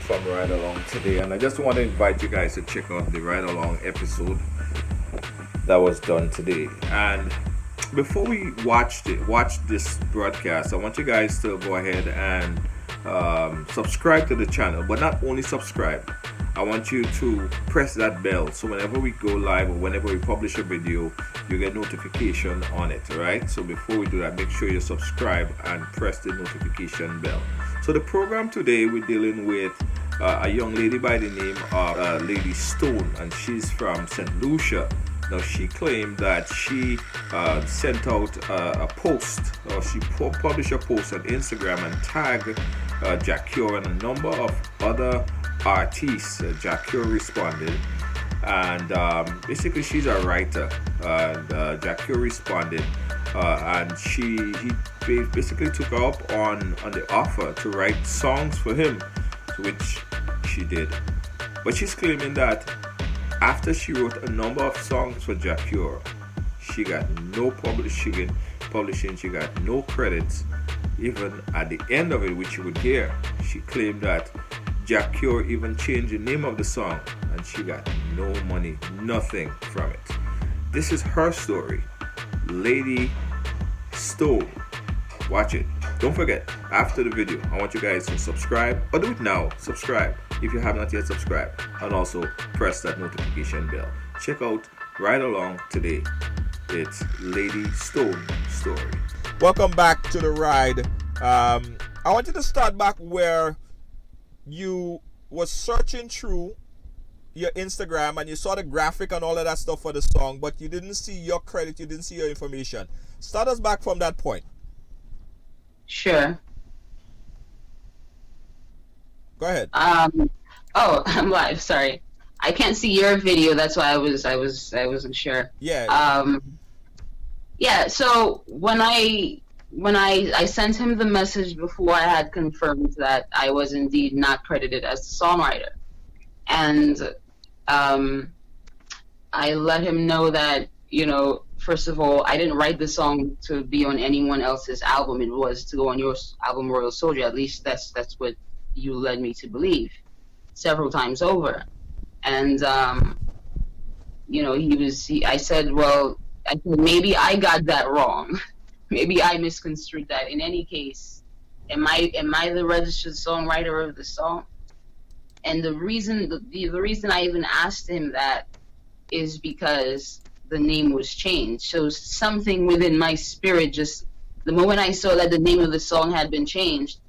from Ride Along today, and I just want to invite you guys to check out the Ride Along episode that was done today. And before we watch this broadcast, I want you guys to go ahead and subscribe to the channel. But not only subscribe, I want you to press that bell so whenever we go live or whenever we publish a video, you get notification on it. Alright, so before we do that, make sure you subscribe and press the notification bell. So the program today, we're dealing with a young lady by the name of LadyStone, and she's from St. Lucia. Now, she claimed that she sent out a post, or she published a post on Instagram and tagged JAH CURE and a number of other artists. JAH CURE responded, and basically she's a writer, and JAH CURE responded, and he basically took her up on the offer to write songs for him, to which she did. But she's claiming that after she wrote a number of songs for JAH CURE, she got no publishing, she got no credits. Even at the end of it, which you would hear, she claimed that JAH CURE even changed the name of the song, and she got no money, nothing from it. This is her story. LadyStone. Watch it. Don't forget, after the video, I want you guys to subscribe, or do it now. Subscribe if you have not yet subscribed, and also press that notification bell. Check out Ride Along today. It's LadyStone story. Welcome back to the ride. I want you to start back where you was searching through your Instagram and you saw the graphic and all of that stuff for the song, but you didn't see your credit, you didn't see your information. Start us back from that point. Sure. Go ahead. Oh, I'm live. Sorry, I can't see your video. That's why I wasn't sure. Yeah. Yeah. So when I sent him the message before I had confirmed that I was indeed not credited as the songwriter, and I let him know that, first of all, I didn't write the song to be on anyone else's album. It was to go on your album, Royal Soldier. At least that's what you led me to believe several times over. And I said, maybe I got that wrong. Maybe I misconstrued that. In any case, am I the registered songwriter of the song? And the reason I even asked him that is because the name was changed. So something within my spirit, just the moment I saw that the name of the song had been changed,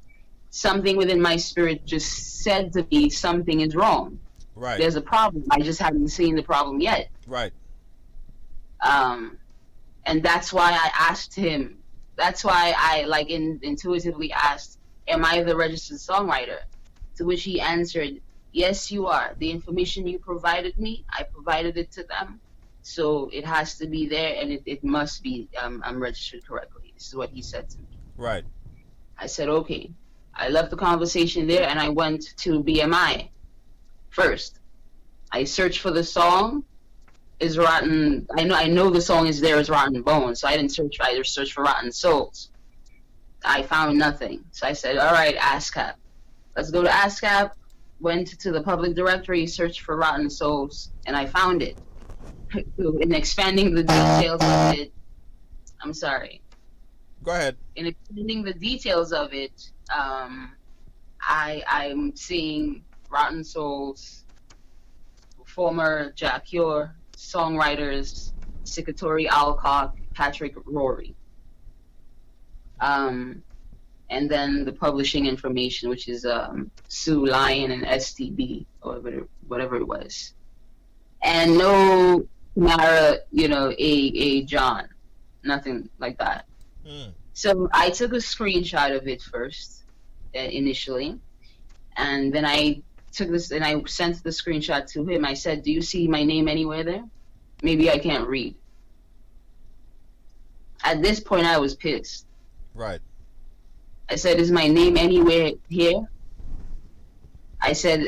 something within my spirit just said to me, something is wrong. Right. There's a problem. I just haven't seen the problem yet. Right. And that's why I asked him. That's why I intuitively asked, "Am I the registered songwriter?" To which he answered, "Yes, you are. The information you provided me, I provided it to them. So it has to be there, and it must be I'm registered correctly." This is what he said to me. Right. I said, okay. I left the conversation there, and I went to BMI first. I searched for the song. Is Rotten? I know the song is there as Rotten Bones, so I didn't search. I just searched for Rotten Souls. I found nothing. So I said, all right, ASCAP. Let's go to ASCAP. Went to the public directory, searched for Rotten Souls, and I found it. In expanding the details of it, I'm sorry. Go ahead. In expanding the details of it, I'm seeing Rotten Souls, former JAH CURE songwriters, Sikatori Alcock, Patrick Rory. And then the publishing information, which is Sue Lyon and STB, or whatever it was. And no Tamara, A. John, nothing like that. So I took a screenshot of it first, initially, and then I took this and I sent the screenshot to him. I said, "Do you see my name anywhere there? Maybe I can't read." At this point, I was pissed. Right. I said, "Is my name anywhere here?" I said,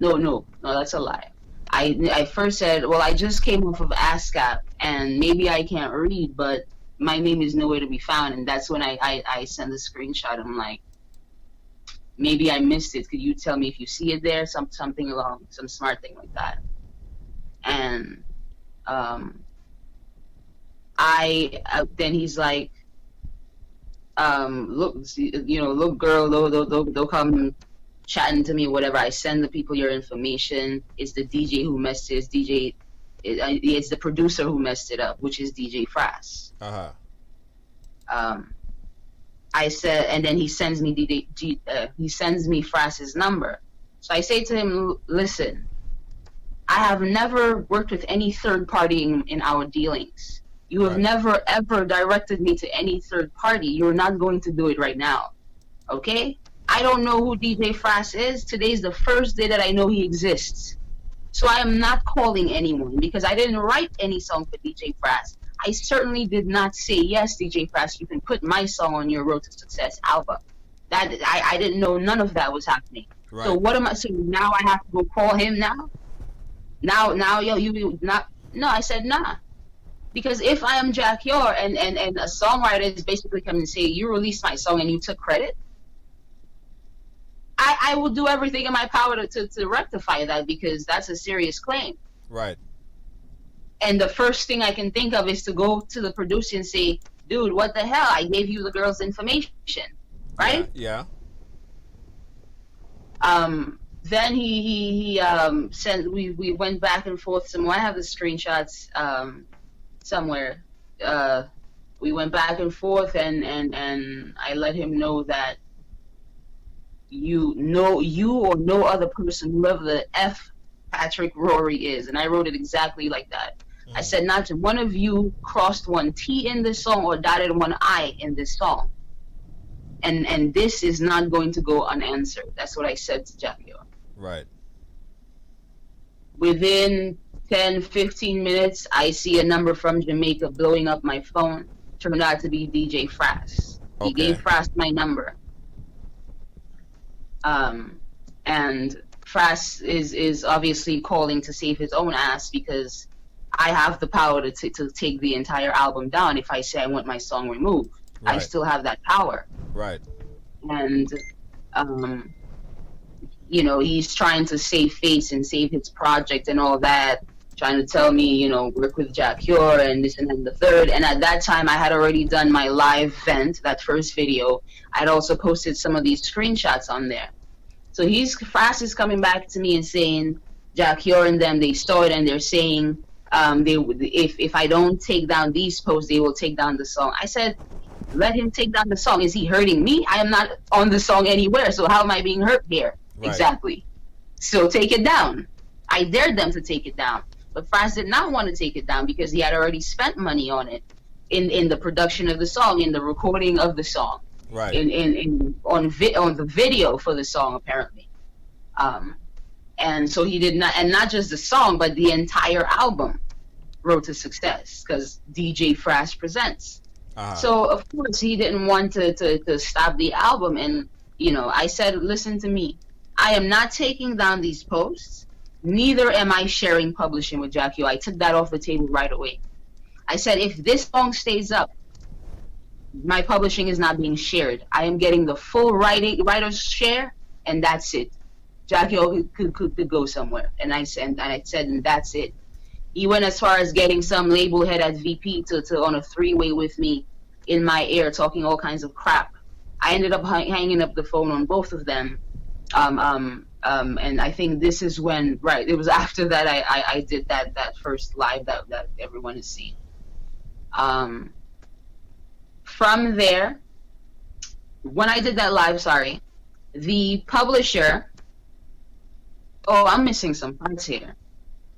no, that's a lie. I first said, well, I just came off of ASCAP, and maybe I can't read, but my name is nowhere to be found. And that's when I sent the screenshot. I'm like, Maybe I missed it. Could you tell me if you see it there? Something along some smart thing like that. And then he's like, look, look, girl, they'll come chatting to me, whatever. I send the people your information. It's the DJ who messed it. It's the producer who messed it up, which is DJ Frass. I said, and then he sends me he sends me Frass's number. So I say to him, listen, I have never worked with any third party in our dealings. You have never ever directed me to any third party. You're not going to do it right now. Okay? I don't know who DJ Frass is. Today's the first day that I know he exists. So I am not calling anyone because I didn't write any song for DJ Frass. I certainly did not say, yes, DJ Frass, you can put my song on your Road to Success album. That I didn't know none of that was happening. Right. So what am I saying? Now I have to go call him now? Now, you not? No, I said nah. Because if I am JAH CURE and a songwriter is basically coming and say, you released my song and you took credit, I will do everything in my power to rectify that, because that's a serious claim. Right. And the first thing I can think of is to go to the producer and say, dude, what the hell? I gave you the girl's information, right? Yeah. Then he sent, we went back and forth some more. I have the screenshots somewhere. We went back and forth, and I let him know that you or no other person, whoever the F Patrick Rory is, and I wrote it exactly like that. I said, not one of you crossed one T in this song or dotted one I in this song. And this is not going to go unanswered. That's what I said to JAH CURE. Right. Within 10, 15 minutes, I see a number from Jamaica blowing up my phone. Turned out to be DJ Frass. Okay. He gave Frass my number. And Frass is obviously calling to save his own ass, because I have the power to take the entire album down if I say I want my song removed. Right. I still have that power. Right. And, he's trying to save face and save his project and all that, trying to tell me, work with JAH CURE and this and then the third. And at that time, I had already done my live vent, that first video. I'd also posted some of these screenshots on there. So Frass is coming back to me and saying, JAH CURE and them, they saw it and they're saying, if I don't take down these posts, they will take down the song. I said, let him take down the song. Is he hurting me? I am not on the song anywhere, so how am I being hurt here? Right. Exactly. So take it down. I dared them to take it down. But Frass did not want to take it down because he had already spent money on it, in the production of the song, in the recording of the song, right? On the video for the song, apparently. And so he did not, and not just the song, but the entire album, Road to Success, because DJ Frass presents. So of course he didn't want to stop the album, and I said, listen to me, I am not taking down these posts. Neither am I sharing publishing with JAH CURE. I took that off the table right away. I said, if this song stays up, my publishing is not being shared. I am getting the full writer's share, and that's it. JAH CURE could go somewhere. And I said, and that's it. He went as far as getting some label head at VP to on a three-way with me in my ear, talking all kinds of crap. I ended up hanging up the phone on both of them. And I think this is when, it was after that I did that first live that everyone has seen. From there, when I did that live, the publisher, I'm missing some parts here.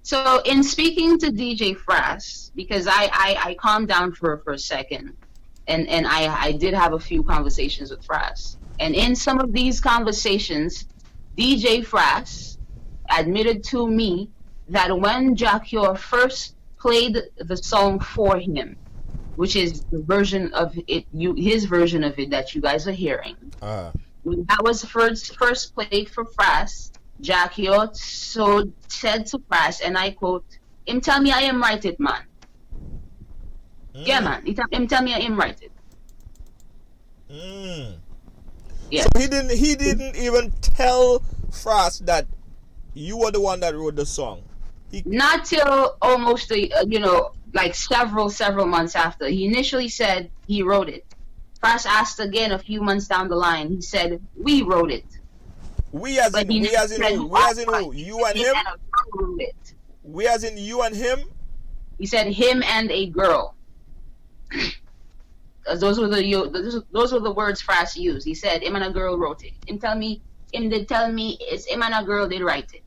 So in speaking to DJ Frass, because I calmed down for a second, and I did have a few conversations with Frass. And in some of these conversations, DJ Frass admitted to me that when JAH CURE first played the song for him, which is the version of it, his version of it that you guys are hearing, when that was first played for Frass, JAH CURE said to Frass, and I quote, him tell me I am right it, man. Yeah, man. Him tell me I am right it. So Yes. he didn't even tell Frost that you were the one that wrote the song. He Not till almost like several months after. He initially said he wrote it. Frost asked again a few months down the line. He said we wrote it, we as but in he we never as in said who? who We I as in was. who? He You said and him him? and a girl wrote it. We as in you and him? He said him and a girl. Those were the words Frost used. He said him and a girl wrote it. Him did tell me it's him and a girl did write it.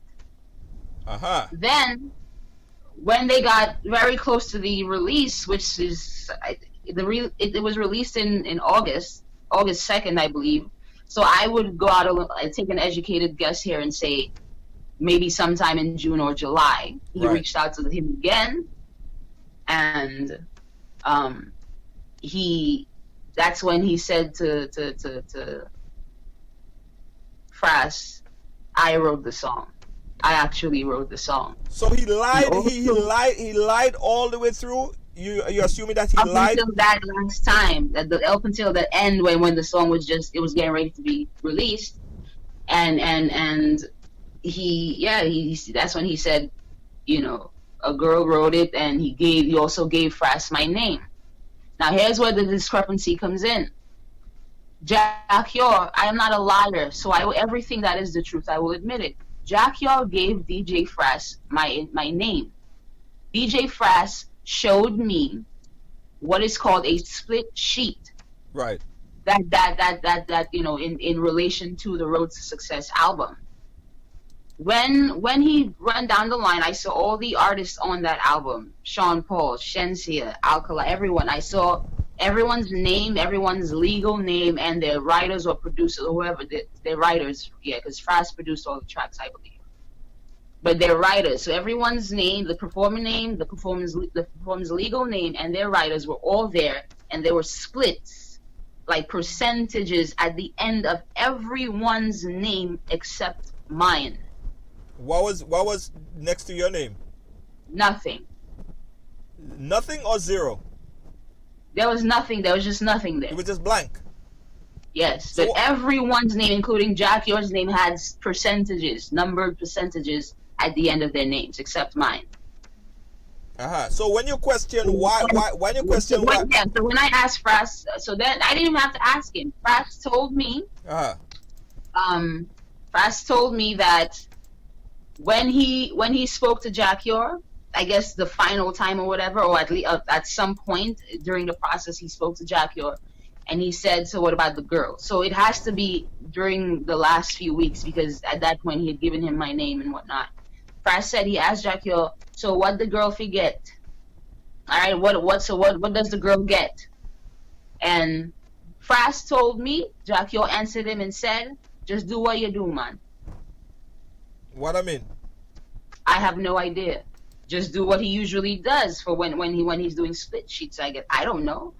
Uh-huh. Then when they got very close to the release, which is it was released in August 2nd, I believe. So I would go out and take an educated guess here and say maybe sometime in June or July. He Right. reached out to him again, and that's when he said to Fras, I wrote the song. I actually wrote the song. So he lied. also, He lied all the way through. You assuming that he up lied? until that last time, up until the end when the song was getting ready to be released, and he that's when he said, a girl wrote it, and he also gave Fras my name. Now here's where the discrepancy comes in. JAH CURE, I am not a liar, so everything that is the truth, I will admit it. JAH CURE gave DJ Fras my name. DJ Fras showed me what is called a split sheet. Right. That in relation to the Road to Success album. When he ran down the line, I saw all the artists on that album: Sean Paul, Shensia, Alcala, everyone. I saw everyone's name, everyone's legal name, and their writers or producers or whoever their writers. Yeah, because Fras produced all the tracks, I believe. But they're writers, so everyone's name, the performer name, the performer's legal name, and their writers were all there, and there were splits, like percentages at the end of everyone's name except mine. What was next to your name? Nothing. Nothing or zero? There was nothing. There was just nothing there. It was just blank. Yes, So but everyone's name, including JAH CURE's name, has percentages, numbered percentages at the end of their names, except mine. Uh-huh. So when you question why So when I asked Fras, so then I didn't even have to ask him. Fras told me. Uh-huh. Fras told me that when he spoke to JAH CURE, I guess the final time or whatever, or at least at some point during the process, he spoke to JAH CURE, and he said, "So what about the girl?" So it has to be during the last few weeks, because at that point he had given him my name and whatnot. Fras said he asked JAH CURE, "So what the girl forget?" All right, what does the girl get? And Fras told me, JAH CURE answered him and said, "Just do what you do, man." What I mean? I have no idea. Just do what he usually does for when he's doing split sheets. I don't know.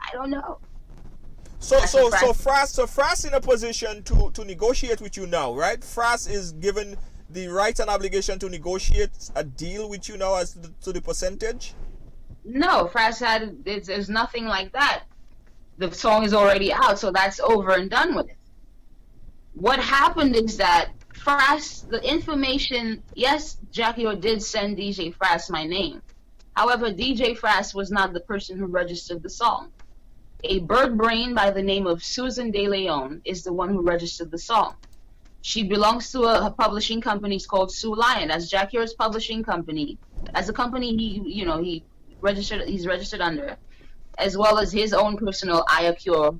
So Fras in a position to negotiate with you now, right? Fras is given the right and obligation to negotiate a deal with you now as to the percentage? No, Fras there's nothing like that. The song is already out, so that's over and done with it. What happened is that Fras, the information, yes, JAH CURE did send DJ Fras my name. However, DJ Fras was not the person who registered the song. A bird brain by the name of Susan De Leon is the one who registered the song. She belongs to a publishing company called Sue Lion. That's JAH CURE's publishing company. As a company he's registered under, as well as his own personal JAH CURE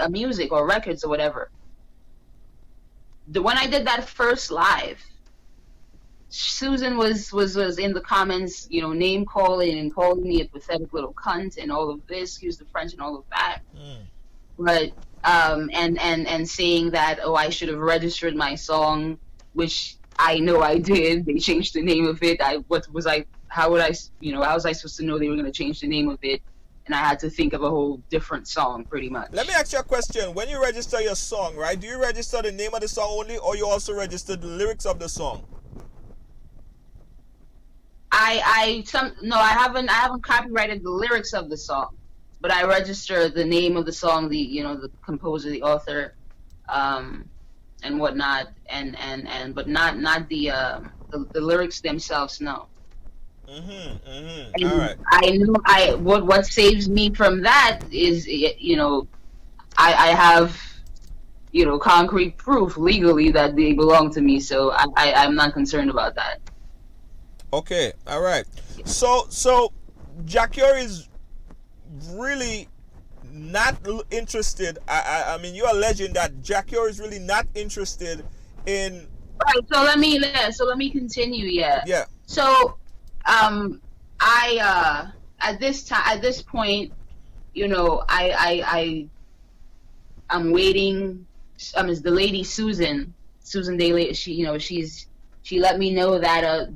music or records or whatever. When I did that first live, Susan was in the comments, name calling and calling me a pathetic little cunt and all of this, excuse the French, and all of that. But and saying that, oh, I should have registered my song, which I know I did. They changed the name of it. How was I supposed to know they were going to change the name of it? And I had to think of a whole different song, pretty much. Let me ask you a question. When you register your song, right, do you register the name of the song only, or you also register the lyrics of the song? I haven't copyrighted the lyrics of the song, but I register the name of the song, the composer, the author, and whatnot, and but not the lyrics themselves. No. All And right. I know what saves me from that is, I have, concrete proof legally that they belong to me, so I'm not concerned about that. Okay. All right. So JAH CURE is really not interested. I mean, you're alleging that JAH CURE is really not interested in. Right. So let me continue. Yeah. Yeah. So, I at this point, I'm waiting. Is the lady Susan Daly? She let me know that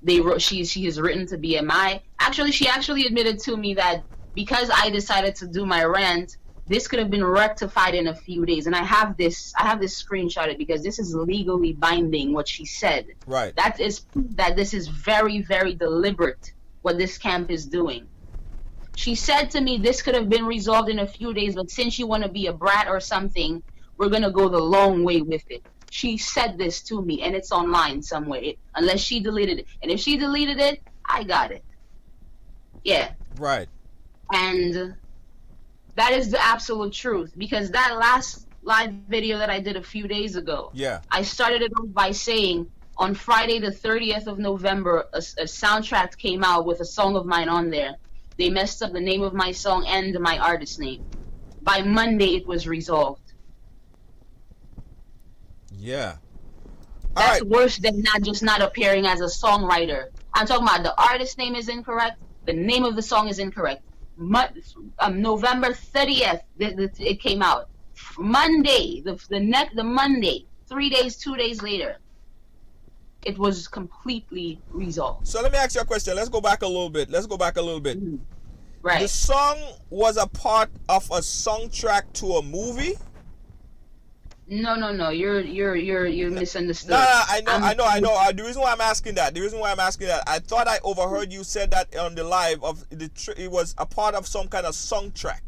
they wrote she has written to BMI. Actually, she actually admitted to me that because I decided to do my rant, this could have been rectified in a few days. And I have this screenshotted because this is legally binding what she said. Right. That is proof that this is very, very deliberate what this camp is doing. She said to me this could have been resolved in a few days, but since you want to be a brat or something, we're going to go the long way with it. She said this to me, and it's online somewhere, unless she deleted it. And if she deleted it, I got it. Yeah. Right. And that is the absolute truth, because that last live video that I did a few days ago, Yeah. I started it off by saying on Friday the 30th of November, a soundtrack came out with a song of mine on there. They messed up the name of my song and my artist name. By Monday, it was resolved. Yeah. That's worse than not appearing as a songwriter. I'm talking about the artist name is incorrect. The name of the song is incorrect. November 30th, it came out. Monday, the Monday, 3 days, 2 days later, it was completely resolved. So let me ask you a question. Let's go back a little bit. Mm-hmm. Right. The song was a part of a soundtrack to a movie? No. You're misunderstood. No, I know. The reason why I'm asking that, I thought I overheard you said that on the live of it was a part of some kind of soundtrack.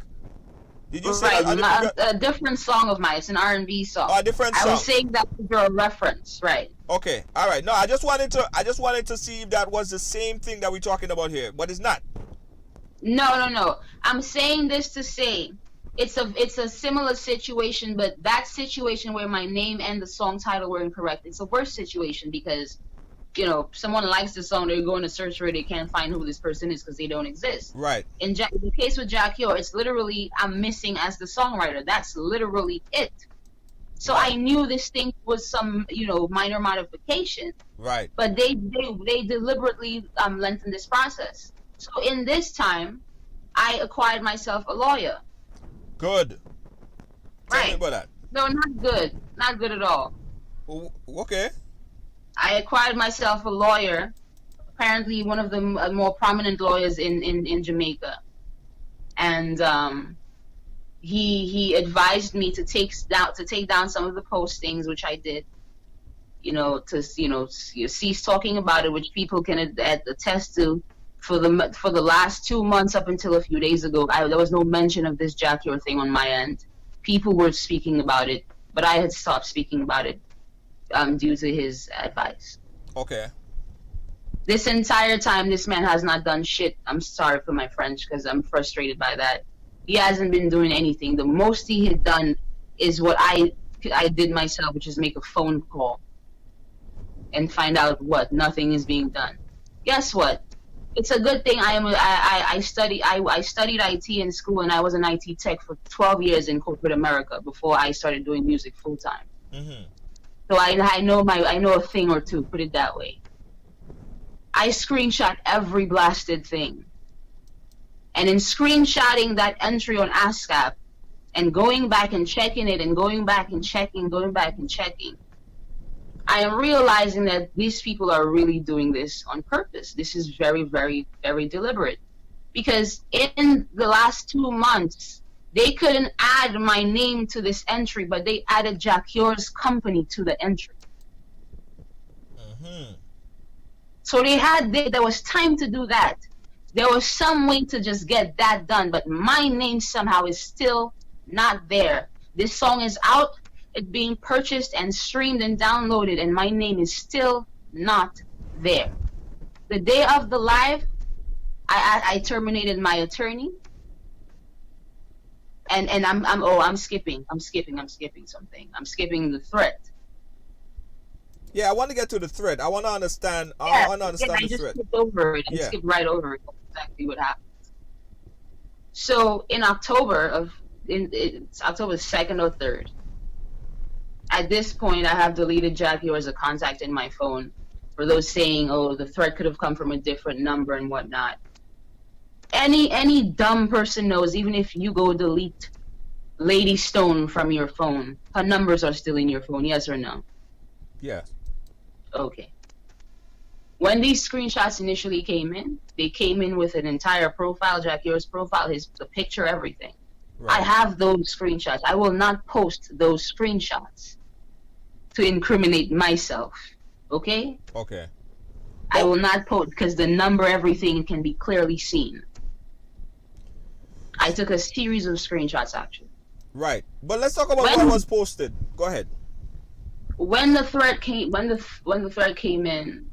Did you say that? A different song of mine. It's an R&B song. Oh, a different song. I was saying that for a reference, right? Okay, all right. No, I just wanted to see if that was the same thing that we're talking about here, but it's not. No. I'm saying this to say it's a similar situation, but that situation where my name and the song title were incorrect, it's a worse situation because, someone likes the song, they're going to search for it, they can't find who this person is because they don't exist. Right. In the case with JAH CURE, it's literally I'm missing as the songwriter. That's literally it. So I knew this thing was some, minor modification. Right. But they deliberately lengthened this process. So in this time, I acquired myself a lawyer. Good. Tell me about that. No, not good. Not good at all. Okay. I acquired myself a lawyer, apparently one of the more prominent lawyers in Jamaica. And he advised me to take down some of the postings, which I did. To cease talking about it, which people can attest to. For the last 2 months up until a few days ago, there was no mention of this JAH CURE thing on my end. People were speaking about it, but I had stopped speaking about it due to his advice. Okay. This entire time, this man has not done shit. I'm sorry for my French because I'm frustrated by that. He hasn't been doing anything. The most he had done is what I did myself, which is make a phone call and find out nothing is being done. Guess what? It's a good thing I studied IT in school, and I was an IT tech for 12 years in corporate America before I started doing music full time. Mm-hmm. So I know a thing or two, put it that way. I screenshot every blasted thing. And in screenshotting that entry on ASCAP and going back and checking it and going back and checking, I am realizing that these people are really doing this on purpose. This is very, very, very deliberate. Because in the last 2 months, they couldn't add my name to this entry, but they added JAH CURE's company to the entry. Mm-hmm. So there was time to do that. There was some way to just get that done, but my name somehow is still not there. This song is out. It's being purchased and streamed and downloaded, and my name is still not there. The day of the live, I terminated my attorney, and I'm skipping something. I'm skipping the threat. Yeah, I want to get to the threat. I want to understand. Yeah, I want to understand I the just threat. skipped over it. I Yeah. skipped right over it. That's exactly what happened. So in October it's October 2nd or 3rd. At this point, I have deleted JAH CURE as a contact in my phone. For those saying, oh, the threat could have come from a different number and whatnot. Any dumb person knows, even if you go delete LadyStone from your phone, her numbers are still in your phone, yes or no? Yes. Okay. When these screenshots initially came in, they came in with an entire profile, JAH CURE's profile, the picture, everything. Right. I have those screenshots. I will not post those screenshots to incriminate myself. Okay? Okay. I will not post because the number, everything can be clearly seen. I took a series of screenshots actually. Right. But let's talk about what was posted. Go ahead. When the threat came in,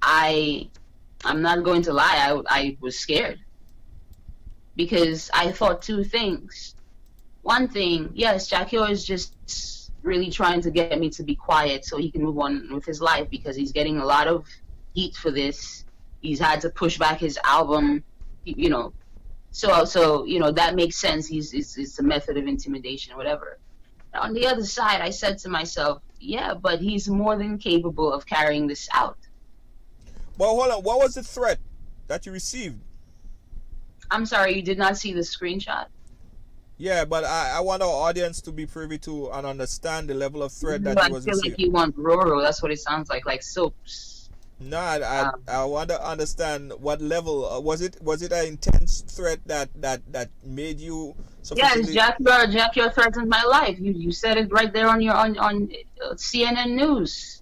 I'm not going to lie, I was scared. Because I thought two things. One thing, yes, JAH CURE is just really trying to get me to be quiet so he can move on with his life because he's getting a lot of heat for this. He's had to push back his album, you know. So you know, that makes sense. It's a method of intimidation or whatever. Now, on the other side, I said to myself, yeah, but he's more than capable of carrying this out. Well, hold on. What was the threat that you received? I'm sorry, you did not see the screenshot? Yeah, but I want our audience to be privy to and understand the level of threat that you was receiving. I feel like you want Roro. That's what it sounds like soaps. No, I want to understand what level. Was it an intense threat that made you sufficiently... Yes, JAH CURE threatened my life. You said it right there on your on CNN News.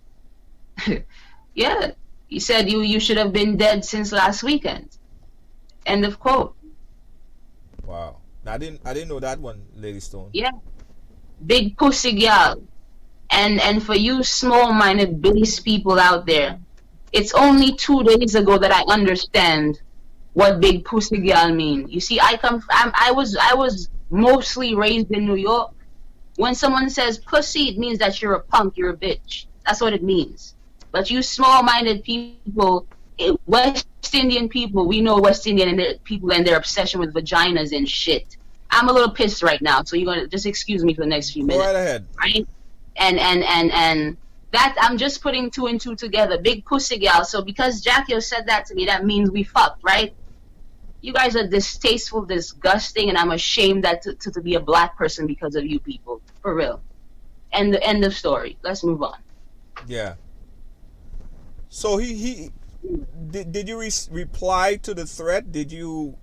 Yeah, you said you should have been dead since last weekend. End of quote. Wow. I didn't know that one, LadyStone. Yeah. Big pussy gal. And for you small-minded base people out there, it's only 2 days ago that I understand what big pussy gal mean. You see, I was mostly raised in New York. When someone says pussy, it means that you're a punk, you're a bitch. That's what it means. But you small-minded people, West Indian people, we know West Indian and their people and their obsession with vaginas and shit. I'm a little pissed right now, so you're gonna just excuse me for the next few minutes. Go right ahead. Right? And that I'm just putting 2 and 2 together. Big pussy gal. So because JAH CURE said that to me, that means we fucked, right? You guys are distasteful, disgusting, and I'm ashamed that to be a black person because of you people. For real. And the end of story. Let's move on. Yeah. So he did you reply to the threat? Did you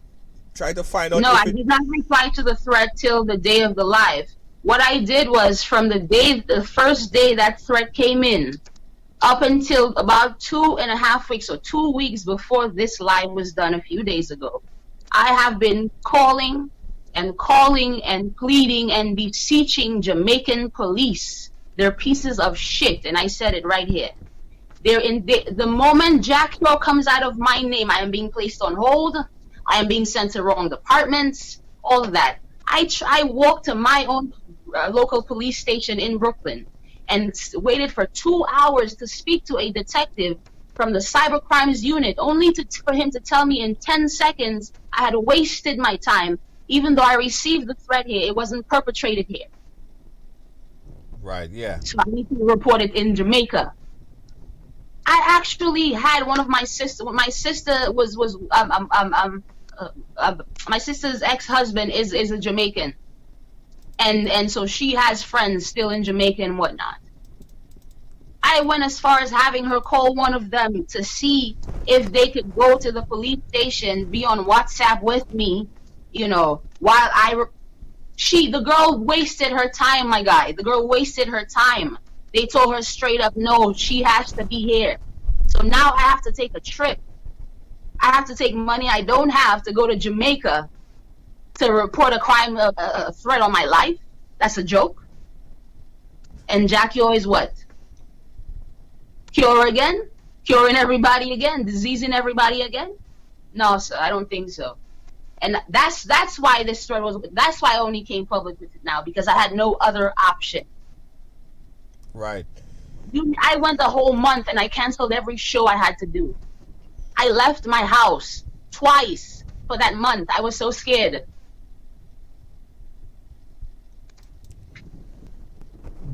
try to find out? No, I did not reply to the threat till the day of the live. What I did was from the first day that threat came in, up until about 2.5 weeks or 2 weeks before this live was done a few days ago, I have been calling and pleading and beseeching Jamaican police. They're pieces of shit, and I said it right here. The moment JAH CURE comes out of my name, I am being placed on hold. I am being sent to wrong departments. All of that. I walked to my own local police station in Brooklyn and waited for 2 hours to speak to a detective from the cyber crimes unit, only for him to tell me in 10 seconds I had wasted my time, even though I received the threat here. It wasn't perpetrated here. Right. Yeah. So I need to report it in Jamaica. I actually had one of my sister. My sister my sister's ex-husband is a Jamaican, and so she has friends still in Jamaica and whatnot. I went as far as having her call one of them to see if they could go to the police station, be on WhatsApp with me, you know, while the girl wasted her time, my guy. The girl wasted her time. They told her straight up, no, she has to be here. So now I have to take a trip. I have to take money I don't have to go to Jamaica to report a crime, a threat on my life. That's a joke. And JAH CURE is what? Cure again? Curing everybody again? Diseasing everybody again? No, sir, I don't think so. And that's why this story was. That's why I only came public with it now, because I had no other option. Right. I went the whole month and I canceled every show I had to do. I left my house twice for that month. I was so scared.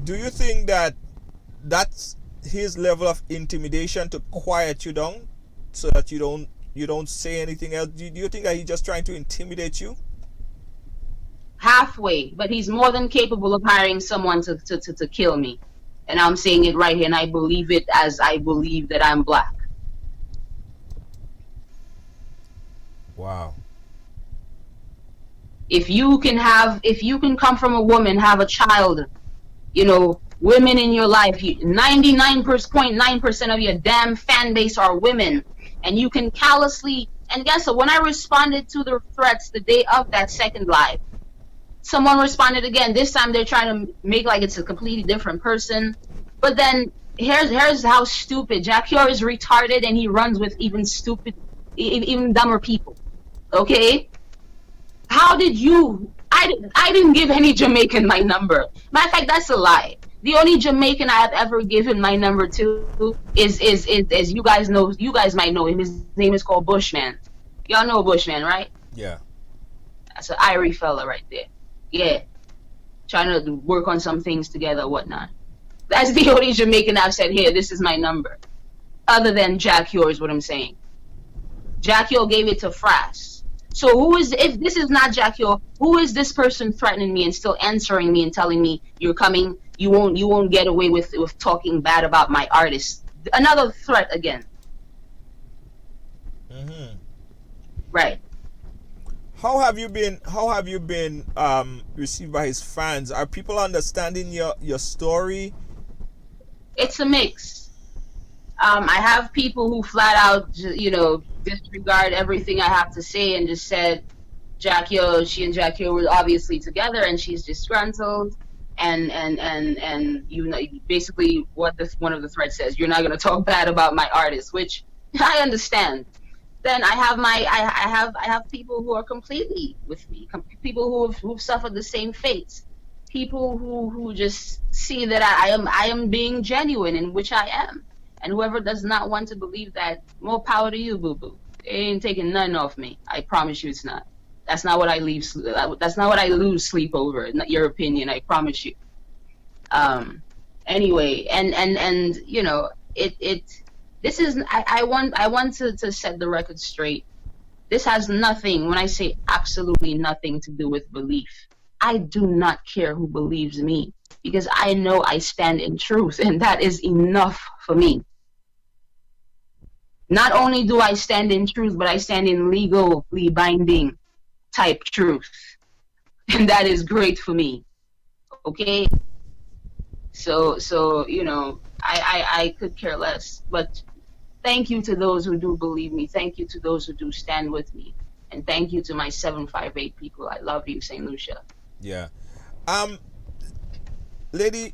Do you think that that's his level of intimidation to quiet you down, so that you don't say anything else? Do you think that he's just trying to intimidate you? Halfway, but he's more than capable of hiring someone to kill me. And I'm saying it right here, and I believe it as I believe that I'm black. Wow. If you can come from a woman, have a child, women in your life, 99.9% of your damn fan base are women, and you can callously, and guess what, when I responded to the threats the day of that second live, someone responded again. This time they're trying to make like it's a completely different person. But then here's how stupid. JAH CURE is retarded, and he runs with even dumber people. Okay? How did you? I didn't give any Jamaican my number. Matter of fact, that's a lie. The only Jamaican I have ever given my number to is you guys know. You guys might know him. His name is called Bushman. Y'all know Bushman, right? Yeah. That's an Irie fella right there. Yeah, trying to work on some things together, whatnot. That's the only Jamaican I've said, here, this is my number. Other than JAH CURE is what I'm saying. JAH CURE gave it to Frass. So if this is not JAH CURE, who is this person threatening me and still answering me and telling me you're coming, you won't get away with talking bad about my artist? Another threat again. Mm-hmm. Right. How have you been received by his fans? Are people understanding your story? It's a mix. I have people who flat out, disregard everything I have to say and just said, she and JAH CURE were obviously together and she's disgruntled. And basically what one of the threads says, you're not going to talk bad about my artist, which I understand. Then I have people who are completely with me, people who've suffered the same fates, people who just see that I am being genuine, in which I am. And whoever does not want to believe that, more power to you, boo boo. It ain't taking none off me. I promise you, it's not. That's not what I leave. That's not what I lose sleep over. Not your opinion. I promise you. Anyway, and this is, I want to set the record straight. This has nothing, when I say absolutely nothing, to do with belief. I do not care who believes me, because I know I stand in truth, and that is enough for me. Not only do I stand in truth, but I stand in legally binding type truth, and that is great for me. Okay? So I could care less, but thank you to those who do believe me. Thank you to those who do stand with me. And thank you to my 758 people. I love you, St. Lucia. Yeah. Lady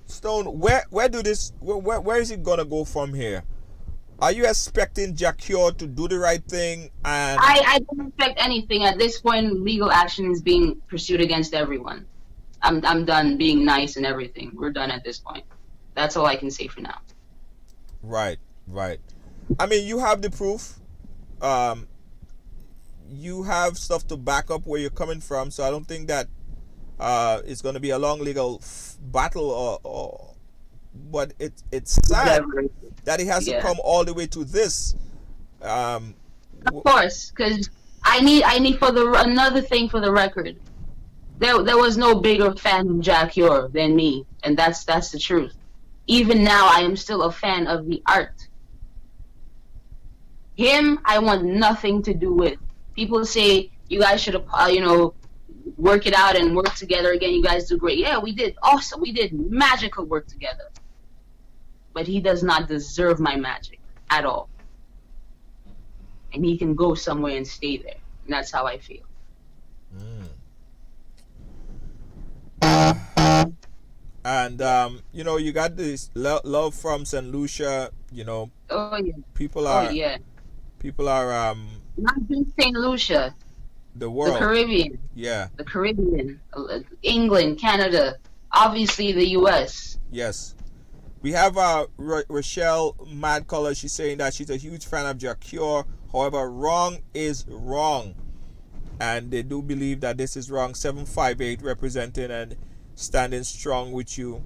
Stone, where is it gonna go from here? Are you expecting JAH CURE to do the right thing? And I don't expect anything at this point. Legal action is being pursued against everyone. I'm done being nice and everything. We're done at this point. That's all I can say for now. Right. I mean, you have the proof. You have stuff to back up where you're coming from, so I don't think that it's going to be a long legal battle, but it's sad that it has to come all the way to this. Of course, because I need another thing for the record. There was no bigger fan of JAH CURE than me, and that's the truth. Even now, I am still a fan of the art. Him, I want nothing to do with. People say you guys should work it out and work together again. You guys do great. Yeah, we did awesome. We did magical work together. But he does not deserve my magic at all. And he can go somewhere and stay there. And that's how I feel. And Yeah. you got this love from St. Lucia. Oh yeah. People Oh are yeah. people are Not just Saint Lucia, the the world. Caribbean, Yeah. England, Canada, obviously the U.S. Yes. We have Rochelle Mad Color. She's saying that she's a huge fan of JAH CURE. However, wrong is wrong, and they do believe that this is wrong. 758 representing and standing strong with you.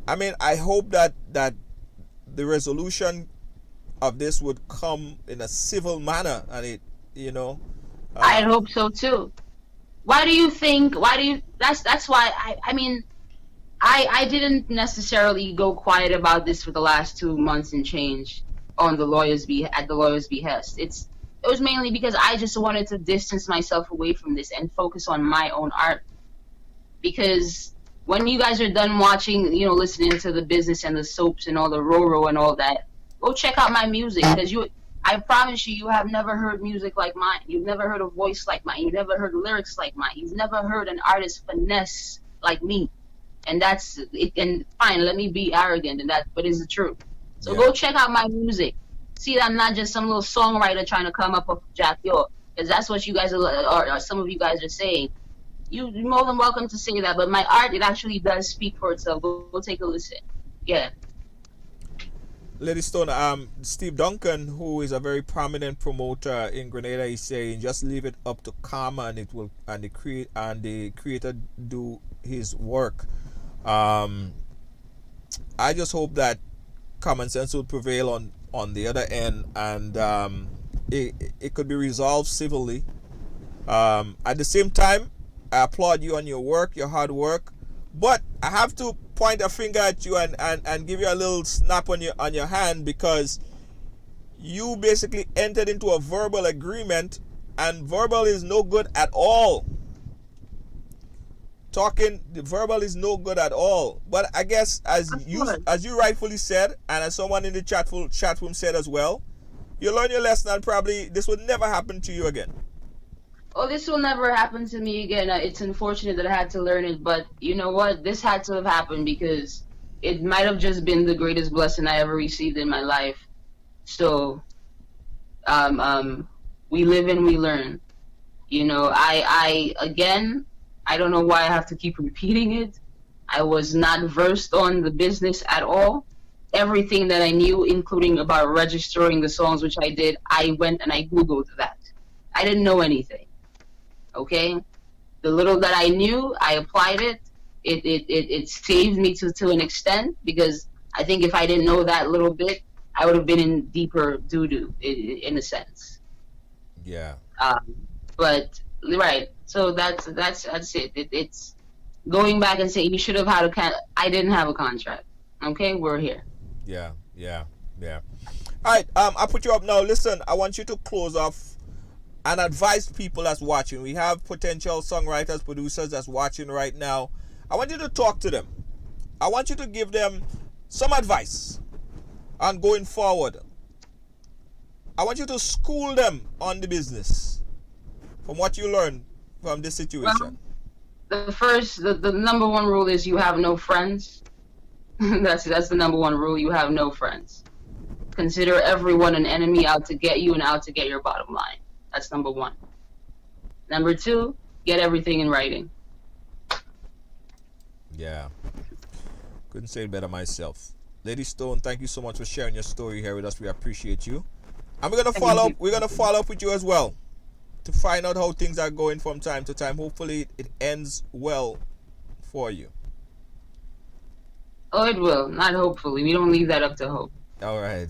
I mean, I hope that the resolution of this would come in a civil manner, and it, you know, I uh, hope so too. Why do you think? Why do you? That's why I mean I didn't necessarily go quiet about this for the last 2 months and change on the lawyer's be at the lawyer's behest. It was mainly because I just wanted to distance myself away from this and focus on my own art. Because when you guys are done watching, listening to the business and the soaps and all the Roro and all that, go check out my music because I promise you, you have never heard music like mine. You've never heard a voice like mine. You've never heard lyrics like mine. You've never heard an artist finesse like me. And that's it. And fine, let me be arrogant and that, but it's the truth. So yeah, go check out my music. See, I'm not just some little songwriter trying to come up with Jack Yo, because that's what you guys or some of you guys are saying. You're more than welcome to say that, but my art, it actually does speak for itself. Go take a listen. Yeah. LadyStone. Steve Duncan, who is a very prominent promoter in Grenada, is saying just leave it up to karma, and it will, and the creator do his work. Um, I just hope that common sense will prevail on the other end, and it could be resolved civilly. At the same time, I applaud you on your work, your hard work, but I have to point a finger at you and give you a little snap on your hand, because you basically entered into a verbal agreement, and verbal is no good at all. Talking the verbal is no good at all. But I guess Of course. as you rightfully said, and as someone in the chat room said as well, you learn your lesson, and probably this would never happen to you again. Oh, this will never happen to me again. It's unfortunate that I had to learn it, but you know what? This had to have happened because it might have just been the greatest blessing I ever received in my life. So, um, um, we live and we learn. Again, I don't know why I have to keep repeating it. I was not versed on the business at all. Everything that I knew, including about registering the songs, which I did, I went and I Googled that. I didn't know anything. Okay? The little that I knew, I applied it. It saved me to an extent because I think if I didn't know that little bit, I would have been in deeper doo doo in a sense. Yeah. But right, so that's it. It's going back and saying you should have had I didn't have a contract. Okay, we're here. Yeah. Yeah. Yeah. All right. I'll put you up now. Listen, I want you to close off and advise people that's watching. We have potential songwriters, producers that's watching right now. I want you to talk to them. I want you to give them some advice on going forward. I want you to school them on the business from what you learned from this Well, situation. the number one rule is you have no friends. That's the number one rule. You have no friends. Consider everyone an enemy out to get you and out to get your bottom line. That's number one. Number two, get everything in writing. Yeah. Couldn't say it better myself. LadyStone, thank you so much for sharing your story here with us. We appreciate you. And we're gonna Thank follow up. you. We're gonna follow up with you as well to find out how things are going from time to time. Hopefully, it ends well for you. Oh, it will. Not hopefully. We don't leave that up to hope. All right.